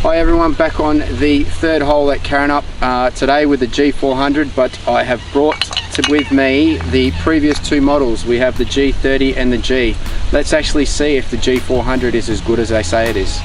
Hi everyone, back on the third hole at Karrinyup today with the G400, but I have brought with me the previous two models. We have the G30 and the G. Let's actually see if the G400 is as good as they say it is.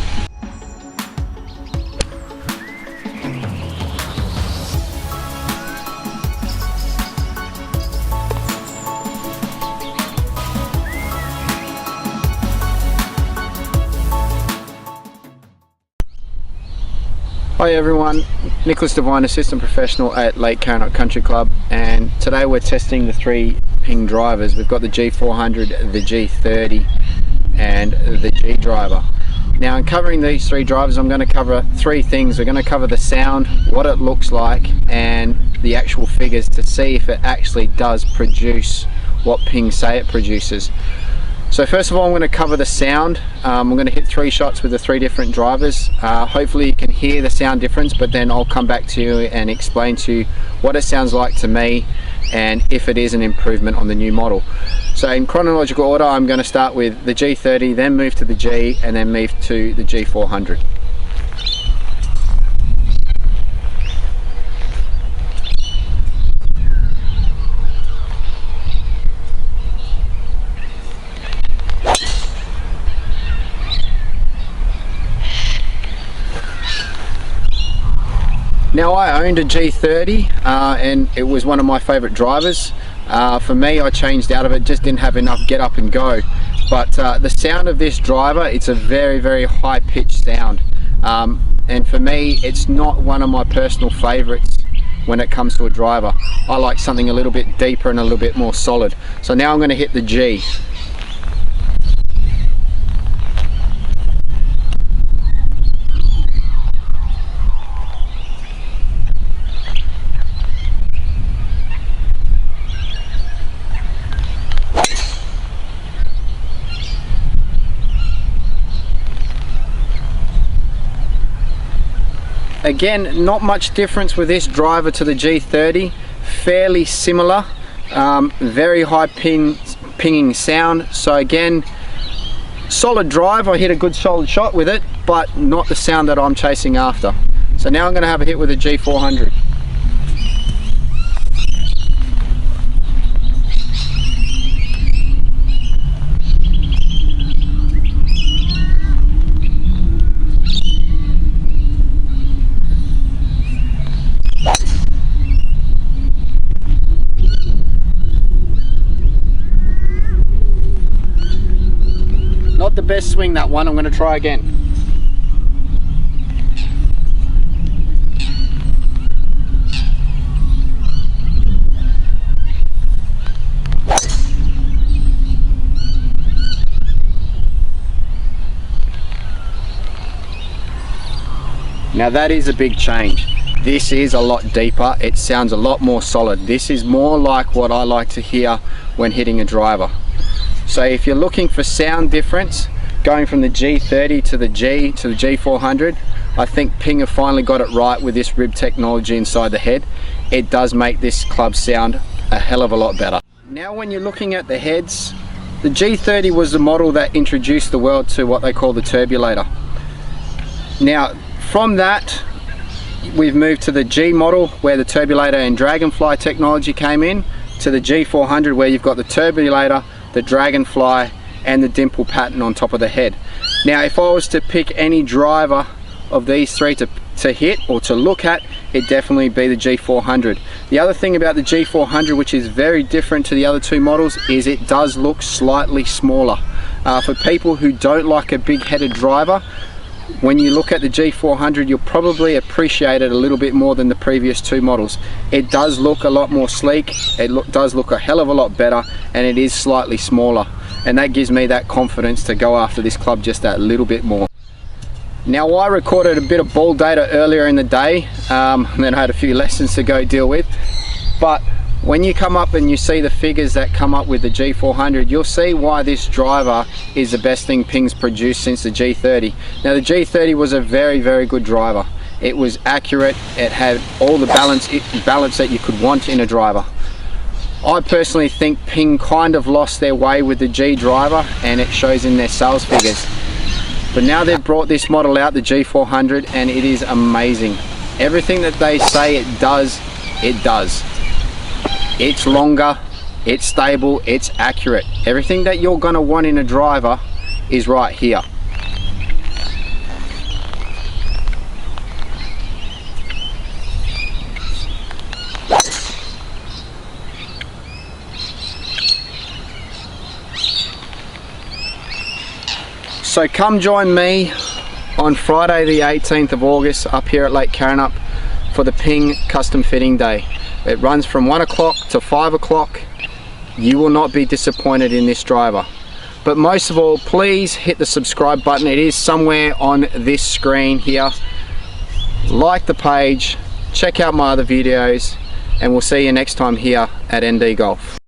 Hi everyone, Nicholas Devine, assistant professional at Lake Karrinyup Country Club, and today we're testing the three Ping drivers. We've got the G400, the G30 and the G driver. Now in covering these three drivers I'm going to cover three things. We're going to cover the sound, what it looks like and the actual figures to see if it actually does produce what Ping say it produces. So first of all I'm going to cover the sound. I'm going to hit three shots with the three different drivers. Hopefully you can hear the sound difference, but then I'll come back to you and explain to you what it sounds like to me and if it is an improvement on the new model. So in chronological order I'm going to start with the G30, then move to the G and then move to the G400. Now I owned a G30 and it was one of my favourite drivers. For me, I changed out of it, just didn't have enough get up and go. But the sound of this driver, it's a very, very high pitched sound. And for me, it's not one of my personal favourites when it comes to a driver. I like something a little bit deeper and a little bit more solid. So now I'm going to hit the G. Again, not much difference with this driver to the G30, fairly similar, very high pinging sound. So again, solid drive, I hit a good solid shot with it, but not the sound that I'm chasing after. So now I'm going to have a hit with the G400. Not the best swing, that one. I'm going to try again. Now that is a big change. This is a lot deeper. It sounds a lot more solid. This is more like what I like to hear when hitting a driver. So if you're looking for sound difference, going from the G30 to the G to the G400, I think Ping have finally got it right with this rib technology inside the head. It does make this club sound a hell of a lot better. Now when you're looking at the heads, the G30 was the model that introduced the world to what they call the turbulator. Now from that, we've moved to the G model where the turbulator and dragonfly technology came in, to the G400 where you've got the turbulator, the dragonfly and the dimple pattern on top of the head. Now if I was to pick any driver of these three to hit or to look at, it'd definitely be the G400. The other thing about the G400 which is very different to the other two models is it does look slightly smaller. For people who don't like a big headed driver, when you look at the G400 you'll probably appreciate it a little bit more than the previous two models. It does look a lot more sleek, it does look a hell of a lot better, and it is slightly smaller, and that gives me that confidence to go after this club just that little bit more. Now I recorded a bit of ball data earlier in the day, and then I had a few lessons to go deal with, but when you come up and you see the figures that come up with the G400, you'll see why this driver is the best thing Ping's produced since the G30. Now the G30 was a very, very good driver. It was accurate, it had all the balance that you could want in a driver. I personally think Ping kind of lost their way with the G driver, and it shows in their sales figures. But now they've brought this model out, the G400, and it is amazing. Everything that they say it does, it does. It's longer, it's stable, it's accurate. Everything that you're gonna want in a driver is right here. So come join me on Friday the 18th of August up here at Lake Karrinyup for the Ping Custom Fitting Day. It runs from 1 o'clock to 5 o'clock. You will not be disappointed in this driver. But most of all, please hit the subscribe button. It is somewhere on this screen here. Like the page, check out my other videos, and we'll see you next time here at ND Golf.